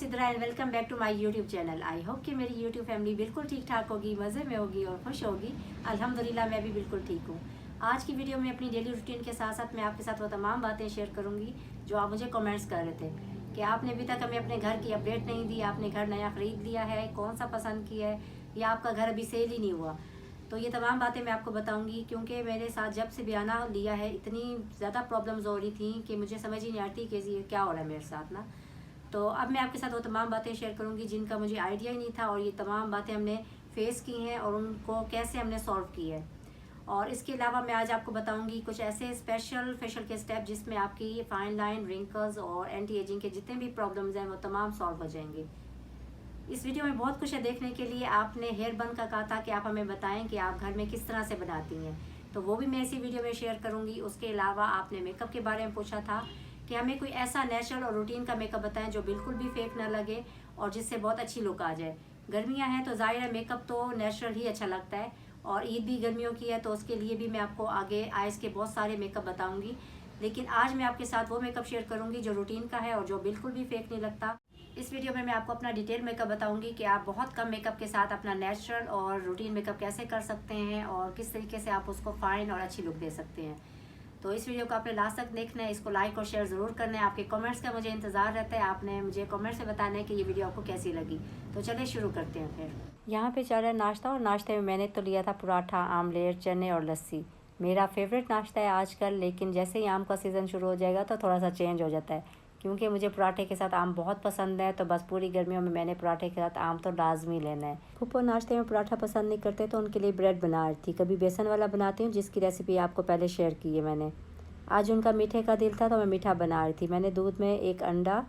Sidra and welcome back to my YouTube channel. I hope कि मेरी YouTube family बिल्कुल ठीक ठाक होगी, मज़े में होगी और खुश होगी। अल्हम्दुलिल्लाह मैं भी बिल्कुल ठीक हूँ। आज की वीडियो में अपनी डेली रूटीन के साथ साथ मैं आपके साथ वो तमाम बातें शेयर करूँगी जो आप मुझे कमेंट्स कर रहे थे कि आपने अभी तक हमें अपने घर की अपडेट नहीं दी। आपने घर नया ख़रीद लिया है, कौन सा पसंद किया है, या आपका घर अभी सेल ही नहीं हुआ। तो ये तमाम बातें मैं आपको बताऊंगी क्योंकि मेरे साथ जब से बयाना लिया है इतनी ज़्यादा प्रॉब्लम्स हो रही थी कि मुझे समझ ही नहीं आती कि ये क्या हो रहा है मेरे साथ ना। तो अब मैं आपके साथ वो तमाम बातें शेयर करूंगी जिनका मुझे आइडिया ही नहीं था, और ये तमाम बातें हमने फेस की हैं और उनको कैसे हमने सॉल्व की है। और इसके अलावा मैं आज आपको बताऊंगी कुछ ऐसे स्पेशल फेशियल के स्टेप जिसमें आपकी फाइन लाइन, रिंकल्स और एंटी एजिंग के जितने भी प्रॉब्लम्स हैं वो तमाम सॉल्व हो जाएंगे। इस वीडियो में बहुत कुछ है देखने के लिए। आपने हेयर बन का कहा था कि आप हमें बताएं कि आप घर में किस तरह से बनाती हैं, तो वो भी मैं इसी वीडियो में शेयर करूंगी। उसके अलावा आपने मेकअप के बारे में पूछा था कि हमें कोई ऐसा नेचुरल और रूटीन का मेकअप बताएं जो बिल्कुल भी फेक ना लगे और जिससे बहुत अच्छी लुक आ जाए। गर्मियाँ हैं तो ज़ाहिर है मेकअप तो नेचुरल ही अच्छा लगता है, और ईद भी गर्मियों की है तो उसके लिए भी मैं आपको आगे आइज़ के बहुत सारे मेकअप बताऊँगी। लेकिन आज मैं आपके साथ वो मेकअप शेयर करूँगी जो रूटीन का है और जो बिल्कुल भी फेक नहीं लगता। इस वीडियो में मैं आपको अपना डिटेल मेकअप बताऊंगी कि आप बहुत कम मेकअप के साथ अपना नेचुरल और रूटीन मेकअप कैसे कर सकते हैं और किस तरीके से आप उसको फाइन और अच्छी लुक दे सकते हैं। तो इस वीडियो को आपने लास्ट तक देखना है, इसको लाइक और शेयर ज़रूर करना है। आपके कमेंट्स का मुझे इंतज़ार रहता है, आपने मुझे कमेंट्स में बताना है कि ये वीडियो आपको कैसी लगी। तो चलिए शुरू करते हैं। फिर यहाँ पे चल रहा है नाश्ता, और नाश्ते में मैंने तो लिया था पराठा, आमलेट, चने और लस्सी। मेरा फेवरेट नाश्ता है आजकल, लेकिन जैसे ही आम का सीज़न शुरू हो जाएगा तो थोड़ा सा चेंज हो जाता है क्योंकि मुझे पराठे के साथ आम बहुत पसंद है। तो बस पूरी गर्मियों में मैंने पराठे के साथ आम तो लाजमी लेना है। फूफो नाश्ते में पराठा पसंद नहीं करते तो उनके लिए ब्रेड बना रही थी। कभी बेसन वाला बनाती हूँ जिसकी रेसिपी आपको पहले शेयर की है मैंने। आज उनका मीठे का दिल था तो मैं मीठा बना रही थी। मैंने दूध में एक अंडा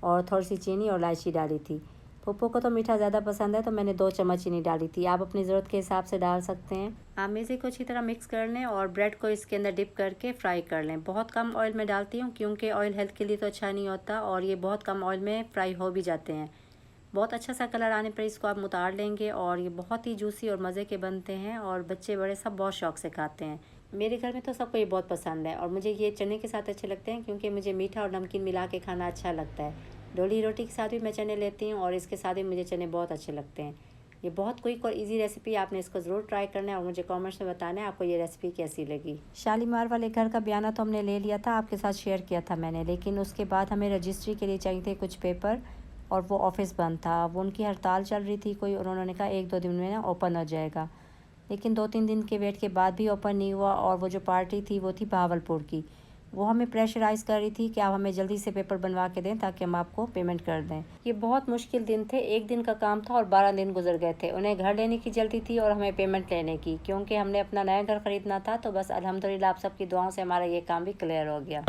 और थोड़ी सी चीनी और इलायची डाली थी। पप्पो को तो मीठा ज़्यादा पसंद है तो मैंने 2 चम्मच चीनी डाली थी। आप अपनी ज़रूरत के हिसाब से डाल सकते हैं। आप मेज़े को अच्छी तरह मिक्स कर लें और ब्रेड को इसके अंदर डिप करके फ्राई कर लें। बहुत कम ऑयल में डालती हूँ क्योंकि ऑयल हेल्थ के लिए तो अच्छा नहीं होता, और ये बहुत कम ऑयल में फ्राई हो भी जाते हैं। बहुत अच्छा सा कलर आने पर इसको आप उतार लेंगे, और ये बहुत ही जूसी और मज़े के बनते हैं और बच्चे बड़े सब बहुत शौक से खाते हैं। मेरे घर में तो सबको ये बहुत पसंद है, और मुझे ये चने के साथ अच्छे लगते हैं क्योंकि मुझे मीठा और नमकीन मिला के खाना अच्छा लगता है। डोली रोटी के साथ भी मैं चने लेती हूँ और इसके साथ भी मुझे चने बहुत अच्छे लगते हैं। ये बहुत क्विक और इजी रेसिपी, आपने इसको ज़रूर ट्राई करना है और मुझे कमेंट्स में बताना है आपको ये रेसिपी कैसी लगी। शालीमार वाले घर का बयाना तो हमने ले लिया था, आपके साथ शेयर किया था मैंने, लेकिन उसके बाद हमें रजिस्ट्री के लिए चाहिए थे कुछ पेपर, और वो ऑफिस बंद था। वो उनकी हड़ताल चल रही थी कोई, और उन्होंने कहा 1-2 दिन में ना ओपन हो जाएगा, लेकिन 2-3 दिन के वेट के बाद भी ओपन नहीं हुआ। और वो जो पार्टी थी वो थी भावलपुर की। वो हमें प्रेशराइज़ कर रही थी कि आप हमें जल्दी से पेपर बनवा के दें ताकि हम आपको पेमेंट कर दें। ये बहुत मुश्किल दिन थे, 1 दिन का काम था और 12 दिन गुजर गए थे। उन्हें घर लेने की जल्दी थी और हमें पेमेंट लेने की, क्योंकि हमने अपना नया घर ख़रीदना था। तो बस अल्हम्दुलिल्लाह आप सबकी दुआओं से हमारा ये काम भी क्लियर हो गया।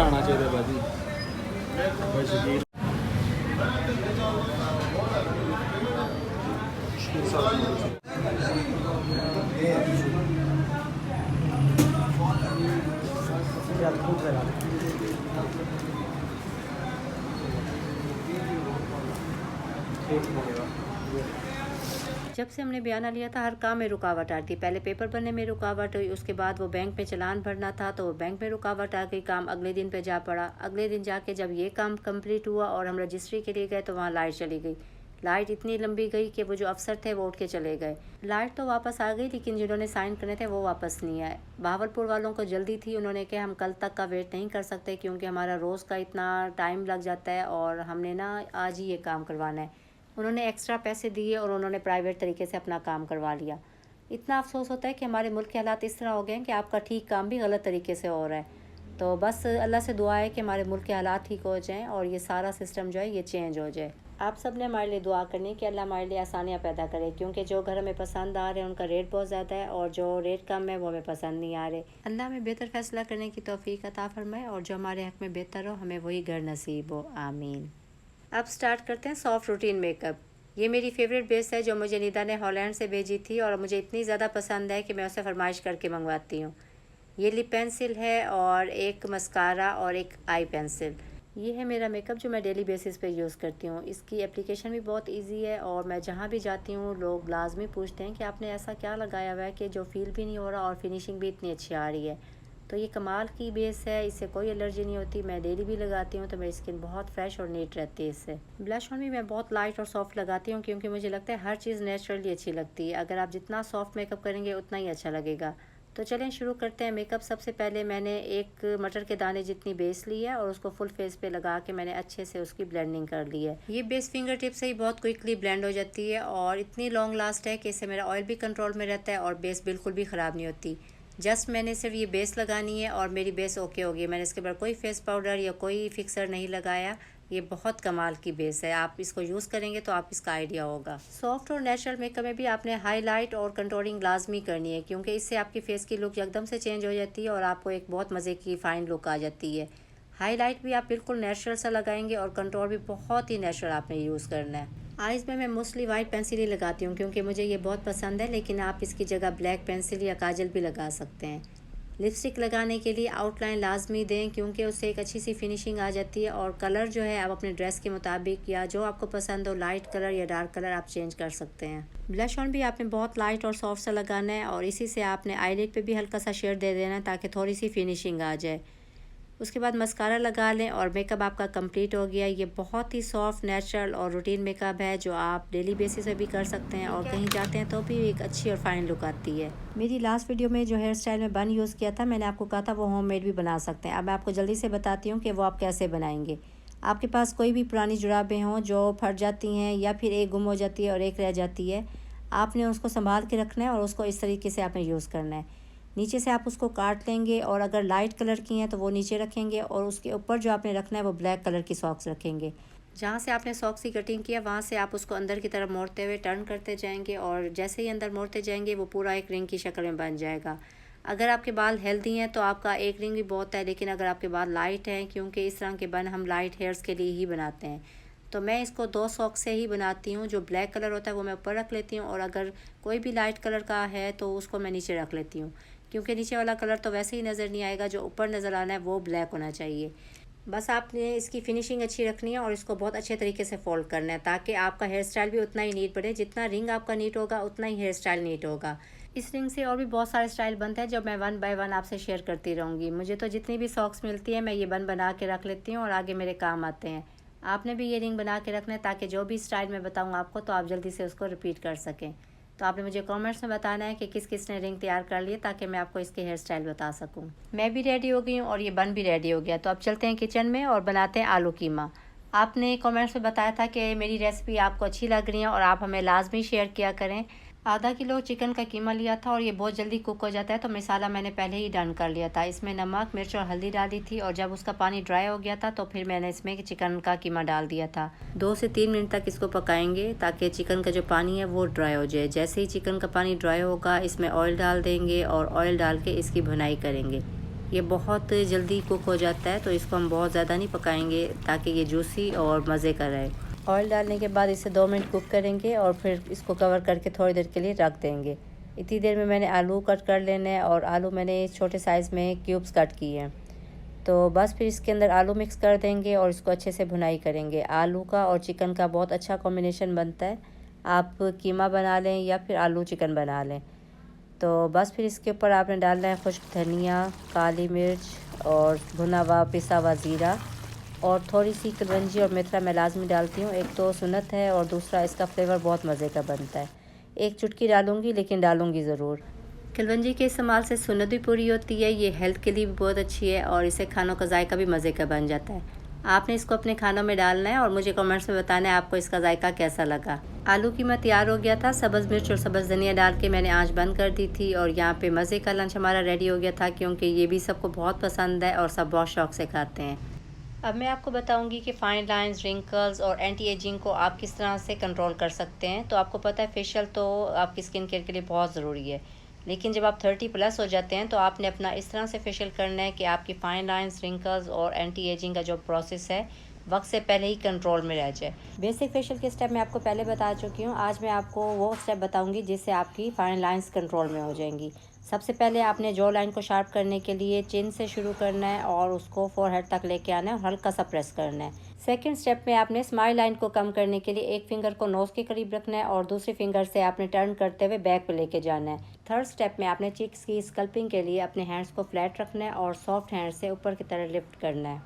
जब से हमने बयाना लिया था हर काम में रुकावट आ रही थी। पहले पेपर बनने में रुकावट हुई, उसके बाद वो बैंक में चालान भरना था तो वो बैंक में रुकावट आ गई, काम अगले दिन पे जा पड़ा। अगले दिन जाके जब ये काम कंप्लीट हुआ और हम रजिस्ट्री के लिए गए तो वहाँ लाइट चली गई। लाइट इतनी लंबी गई कि वो जो अफसर थे वो उठ के चले गए। लाइट तो वापस आ गई, लेकिन जिन्होंने साइन करने थे वो वापस नहीं आए। भावलपुर वालों को जल्दी थी, उन्होंने कहा हम कल तक का वेट नहीं कर सकते क्योंकि हमारा रोज़ का इतना टाइम लग जाता है और हमने ना आज ही ये काम करवाना है। उन्होंने एक्स्ट्रा पैसे दिए और उन्होंने प्राइवेट तरीके से अपना काम करवा लिया। इतना अफसोस होता है कि हमारे मुल्क के हालात इस तरह हो गए हैं कि आपका ठीक काम भी गलत तरीके से हो रहा है। तो बस अल्लाह से दुआ है कि हमारे मुल्क के हालात ठीक हो जाएं और ये सारा सिस्टम जो है ये चेंज हो जाए। आप सब ने हमारे लिए दुआ करनी है कि अल्लाह हमारे लिए आसानियाँ पैदा करे, क्योंकि जो घर हमें पसंद आ रहे हैं उनका रेट बहुत ज़्यादा है और जो रेट कम है वो हमें पसंद नहीं आ रहे। अल्लाह हमें बेहतर फ़ैसला करने की तौफीक अता फरमाए और जो हमारे हक़ में बेहतर हो हमें वही घर नसीब हो, आमीन। अब स्टार्ट करते हैं सॉफ्ट रूटीन मेकअप। ये मेरी फेवरेट बेस है जो मुझे निदा ने हॉलैंड से भेजी थी और मुझे इतनी ज़्यादा पसंद है कि मैं उसे फरमाइश करके मंगवाती हूँ। ये लिप पेंसिल है और एक मस्कारा और एक आई पेंसिल। ये है मेरा मेकअप जो मैं डेली बेसिस पे यूज़ करती हूँ। इसकी एप्लीकेशन भी बहुत इजी है और मैं जहाँ भी जाती हूँ लोग लाजमी पूछते हैं कि आपने ऐसा क्या लगाया हुआ है कि जो फील भी नहीं हो रहा और फिनिशिंग भी इतनी अच्छी आ रही है। तो ये कमाल की बेस है, इससे कोई एलर्जी नहीं होती। मैं डेली भी लगाती हूँ तो मेरी स्किन बहुत फ्रेश और नीट रहती है इससे। ब्लश ऑन भी मैं बहुत लाइट और सॉफ्ट लगाती हूँ क्योंकि मुझे लगता है हर चीज़ नेचुरली अच्छी लगती है। अगर आप जितना सॉफ्ट मेकअप करेंगे उतना ही अच्छा लगेगा। तो चलें शुरू करते हैं मेकअप। सबसे पहले मैंने एक मटर के दाने जितनी बेस ली है और उसको फुल फेस पे लगा के मैंने अच्छे से उसकी ब्लेंडिंग कर ली है। ये बेस फिंगर टिप से ही बहुत क्विकली ब्लेंड हो जाती है और इतनी लॉन्ग लास्ट है कि इससे मेरा ऑयल भी कंट्रोल में रहता है और बेस बिल्कुल भी ख़राब नहीं होती। जस्ट मैंने सिर्फ ये बेस लगानी है और मेरी बेस ओके होगी। मैंने इसके बाद कोई फेस पाउडर या कोई फिक्सर नहीं लगाया। ये बहुत कमाल की बेस है, आप इसको यूज़ करेंगे तो आप इसका आइडिया होगा। सॉफ्ट और नेचुरल मेकअप में भी आपने हाईलाइट और कंटूरिंग लाजमी करनी है क्योंकि इससे आपकी फेस की लुक एकदम से चेंज हो जाती है और आपको एक बहुत मज़े की फ़ाइन लुक आ जाती है। हाईलाइट भी आप बिल्कुल नेचुरल सा लगाएंगे और कंटूर भी बहुत ही नेचुरल आपने यूज़ करना है। आइज़ में मैं मोस्टली वाइट पेंसिल ही लगाती हूँ क्योंकि मुझे ये बहुत पसंद है, लेकिन आप इसकी जगह ब्लैक पेंसिल या काजल भी लगा सकते हैं। लिपस्टिक लगाने के लिए आउटलाइन लाजमी दें क्योंकि उससे एक अच्छी सी फिनिशिंग आ जाती है और कलर जो है आप अपने ड्रेस के मुताबिक या जो आपको पसंद हो, लाइट कलर या डार्क कलर आप चेंज कर सकते हैं। ब्लश ऑन भी आपने बहुत लाइट और सॉफ्ट सा लगाना है और इसी से आपने आईलिड पे भी हल्का सा शेड दे देना है ताकि थोड़ी सी फिनिशिंग आ जाए। उसके बाद मस्कारा लगा लें और मेकअप आपका कंप्लीट हो गया। ये बहुत ही सॉफ्ट, नेचुरल और रूटीन मेकअप है जो आप डेली बेसिस पे भी कर सकते हैं और कहीं जाते हैं तो भी एक अच्छी और फाइन लुक आती है। मेरी लास्ट वीडियो में जो हेयर स्टाइल में बन यूज़ किया था, मैंने आपको कहा था वो होममेड भी बना सकते हैं। अब मैं आपको जल्दी से बताती हूँ कि वो आप कैसे बनाएंगे। आपके पास कोई भी पुरानी जुराबें हों जो फट जाती हैं या फिर एक गुम हो जाती है और एक रह जाती है, आपने उसको संभाल के रखना है और उसको इस तरीके से आपने यूज़ करना है। नीचे से आप उसको काट लेंगे और अगर लाइट कलर की हैं तो वो नीचे रखेंगे और उसके ऊपर जो आपने रखना है वो ब्लैक कलर की सॉक्स रखेंगे। जहाँ से आपने सॉक्स की कटिंग किया वहाँ से आप उसको अंदर की तरफ मोड़ते हुए टर्न करते जाएंगे और जैसे ही अंदर मोड़ते जाएंगे वो पूरा एक रिंग की शक्ल में बन जाएगा। अगर आपके बाल हेल्दी हैं तो आपका एक रिंग भी बहुत है, लेकिन अगर आपके बाल लाइट हैं, क्योंकि इस तरह के बन हम लाइट हेयर्स के लिए ही बनाते हैं, तो मैं इसको 2 सॉक्स से ही बनाती हूँ। जो ब्लैक कलर होता है वो मैं ऊपर रख लेती हूँ और अगर कोई भी लाइट कलर का है तो उसको मैं नीचे रख लेती हूँ, क्योंकि नीचे वाला कलर तो वैसे ही नज़र नहीं आएगा, जो ऊपर नज़र आना है वो ब्लैक होना चाहिए। बस आपने इसकी फिनिशिंग अच्छी रखनी है और इसको बहुत अच्छे तरीके से फोल्ड करना है ताकि आपका हेयर स्टाइल भी उतना ही नीट बने। जितना रिंग आपका नीट होगा उतना ही हेयर स्टाइल नीट होगा। इस रिंग से और भी बहुत सारे स्टाइल बनते हैं जो मैं 1 बाय 1 आपसे शेयर करती रहूँगी। मुझे तो जितनी भी सॉक्स मिलती है मैं ये बन बना के रख लेती हूँ और आगे मेरे काम आते हैं। आपने भी ये रिंग बना के रखना है ताकि जो भी स्टाइल मैं बताऊँ आपको तो आप जल्दी से उसको रिपीट कर सकें। तो आपने मुझे कमेंट्स में बताना है कि किस किस ने रिंग तैयार कर लिए ताकि मैं आपको इसके हेयर स्टाइल बता सकूं। मैं भी रेडी हो गई हूँ और ये बन भी रेडी हो गया। तो अब चलते हैं किचन में और बनाते हैं आलू कीमा। आपने कमेंट्स में बताया था कि मेरी रेसिपी आपको अच्छी लग रही है और आप हमें लाजमी शेयर किया करें। आधा किलो चिकन का कीमा लिया था और ये बहुत जल्दी कुक हो जाता है, तो मसाला मैंने पहले ही डन कर लिया था। इसमें नमक, मिर्च और हल्दी डाली थी और जब उसका पानी ड्राई हो गया था तो फिर मैंने इसमें चिकन का कीमा डाल दिया था। 2 से 3 मिनट तक इसको पकाएंगे ताकि चिकन का जो पानी है वो ड्राई हो जाए। जैसे ही चिकन का पानी ड्राई होगा इसमें ऑयल डाल देंगे और ऑयल डाल के इसकी भुनाई करेंगे। ये बहुत जल्दी कुक हो जाता है तो इसको हम बहुत ज़्यादा नहीं पकाएंगे ताकि ये जूसी और मज़े का रहे। ऑयल डालने के बाद इसे 2 मिनट कुक करेंगे और फिर इसको कवर करके थोड़ी देर के लिए रख देंगे। इतनी देर में मैंने आलू कट कर लेने हैं और आलू मैंने छोटे साइज़ में क्यूब्स कट किए हैं। तो बस फिर इसके अंदर आलू मिक्स कर देंगे और इसको अच्छे से भुनाई करेंगे। आलू का और चिकन का बहुत अच्छा कॉम्बिनेशन बनता है। आप कीमा बना लें या फिर आलू चिकन बना लें। तो बस फिर इसके ऊपर आपने डालना है खुश्क धनिया, काली मिर्च और भुना हुआ पिसा हुआ ज़ीरा और थोड़ी सी कलवंजी और मेथरा मैं लाजमी डालती हूँ। एक तो सुन्नत है और दूसरा इसका फ्लेवर बहुत मज़े का बनता है। एक चुटकी डालूँगी, लेकिन डालूँगी ज़रूर। कलवंजी के इस्तेमाल से सुन्नत भी पूरी होती है, ये हेल्थ के लिए भी बहुत अच्छी है और इससे खानों का जायका भी मज़े का बन जाता है। आपने इसको अपने खानों में डालना है और मुझे कमेंट्स में बताना है आपको इसका जायका कैसा लगा। आलू कीमा तैयार हो गया था। सब्ज़ मिर्च और सब्ज़ धनिया डाल के मैंने आंच बंद कर दी थी और यहाँ पे मज़े का लंच हमारा रेडी हो गया था, क्योंकि ये भी सबको बहुत पसंद है और सब बहुत शौक़ से खाते हैं। अब मैं आपको बताऊंगी कि फाइन लाइंस, रिंकल्स और एंटी एजिंग को आप किस तरह से कंट्रोल कर सकते हैं। तो आपको पता है फेशियल तो आपकी स्किन केयर के लिए बहुत ज़रूरी है, लेकिन जब आप 30+ हो जाते हैं तो आपने अपना इस तरह से फेशियल करना है कि आपकी फाइन लाइंस, रिंकल्स और एंटी एजिंग का जो प्रोसेस है वक्त से पहले ही कंट्रोल में रह जाए। बेसिक फेशियल के स्टेप मैं आपको पहले बता चुकी हूँ। आज मैं आपको वो स्टेप बताऊंगी जिससे आपकी फाइन लाइंस कंट्रोल में हो जाएंगी। सबसे पहले आपने जॉ लाइन को शार्प करने के लिए चिन से शुरू करना है और उसको फोरहेड तक लेके आना है और हल्का सा प्रेस करना है। सेकंड स्टेप में आपने स्माइल लाइन को कम करने के लिए एक फिंगर को नोज़ के करीब रखना है और दूसरी फिंगर से आपने टर्न करते हुए बैक पे लेके जाना है। थर्ड स्टेप में आपने चिक्स की स्कल्पिंग के लिए अपने हैंड्स को फ्लैट रखना है और सॉफ्ट हैंड से ऊपर की तरफ लिफ्ट करना है।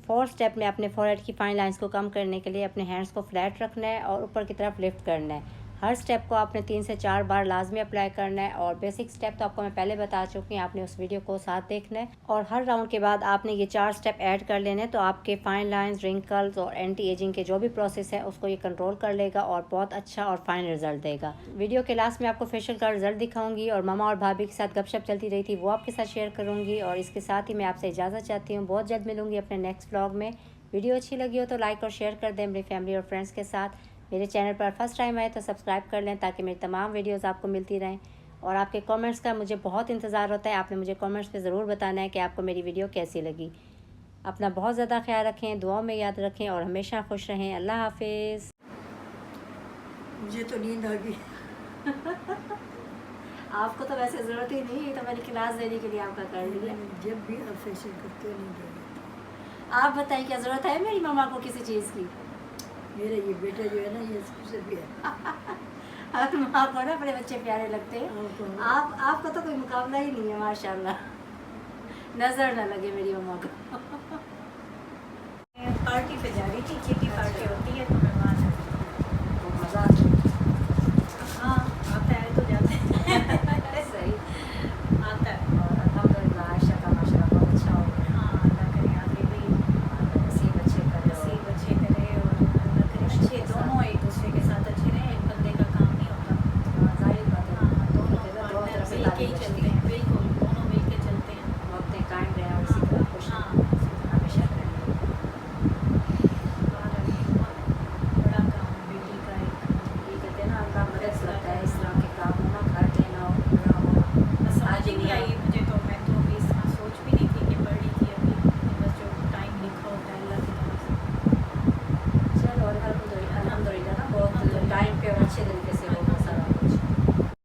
फोर्थ स्टेप में अपने फोरहेड की फाइन लाइंस को कम करने के लिए अपने हैंड्स को फ्लैट रखना है और ऊपर की तरफ लिफ्ट करना है। हर स्टेप को आपने 3 से 4 बार लाजमी अप्लाई करना है और बेसिक स्टेप तो आपको मैं पहले बता चुकी हूँ, आपने उस वीडियो को साथ देखना है। और हर राउंड के बाद आपने ये 4 स्टेप ऐड कर लेने, तो आपके फाइन लाइंस, रिंकल्स और एंटी एजिंग के जो भी प्रोसेस है उसको ये कंट्रोल कर लेगा और बहुत अच्छा और फाइन रिजल्ट देगा। वीडियो के लास्ट में आपको फेशियल का रिजल्ट दिखाऊंगी और मामा और भाभी के साथ गपशप चलती रही थी वो आपके साथ शेयर करूँगी। और इसके साथ ही मैं आपसे इजाज़त चाहती हूँ, बहुत जल्द मिलूँगी अपने नेक्स्ट व्लॉग में। वीडियो अच्छी लगी हो तो लाइक और शेयर कर दें मेरी फैमिली और फ्रेंड्स के साथ। मेरे चैनल पर फर्स्ट टाइम आए तो सब्सक्राइब कर लें ताकि मेरी तमाम वीडियोस आपको मिलती रहें। और आपके कमेंट्स का मुझे बहुत इंतज़ार होता है, आपने मुझे कमेंट्स में ज़रूर बताना है कि आपको मेरी वीडियो कैसी लगी। अपना बहुत ज़्यादा ख्याल रखें, दुआओं में याद रखें और हमेशा खुश रहें। अल्लाह हाफिज़। मुझे तो नींद आ गई। आपको तो वैसे ज़रूरत ही नहीं, तो मैंने क्लास देने के लिए आपका कर लिया। जब भी आप फेशियल करते हो नींद आ गई। आप बताइए क्या ज़रूरत है मेरी मम्मा को किसी चीज़ की? मेरा ये बेटा जो है ना, ये सबसे भी है। आप माँ को ना बड़े बच्चे प्यारे लगते हैं। आपका तो कोई मुकाबला ही नहीं है माशाल्लाह। नज़र ना लगे मेरी मम्मा को। पार्टी पे जा रही थी, किटी पार्टी होती है